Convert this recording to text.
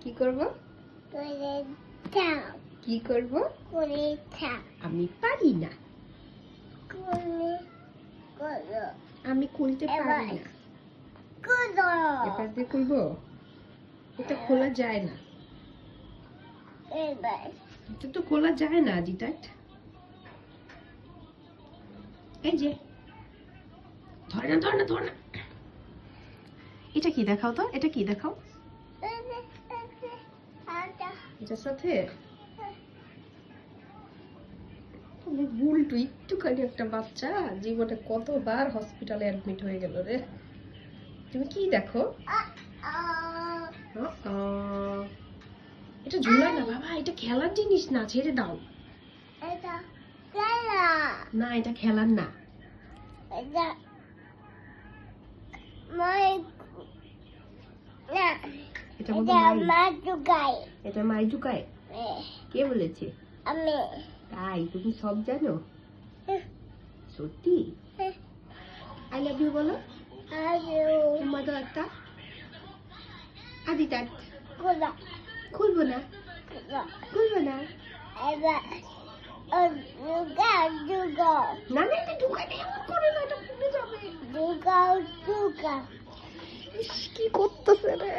কি করব? কি করব? আমি পারি না। আমি খুলতে পারি না। এপাশ দিয়ে খুলবো? এটা খোলা যায় না। এটা তো খোলা যায় না জিতাট। এই যে ধরে না ধরে না ধরে না। এটা কি দেখাও তো, এটা কি দেখাও। এটার সাথে বুলটু একটুখানি একটা বাচ্চা জীবনে কতবার হসপিটালে অ্যাডমিট হয়ে গেল রে। তুমি কি দেখো? এটা ঝুলায় না বাবা, এটা খেলার জিনিস না, ছেড়ে দাও। না এটা খেলার না। এটা মাই জুকায়। কে বলেছে? তাই তুমি সব জানো? সত্যি? আই লাভ ইউ বলো। তোমার তো একটা আদিতাট খুলবো না, খুলবো না। না না এটা ঢুকাই নেই, এমন করে না, এটা খুলে যাবে। ইস, কি করতেছে রে?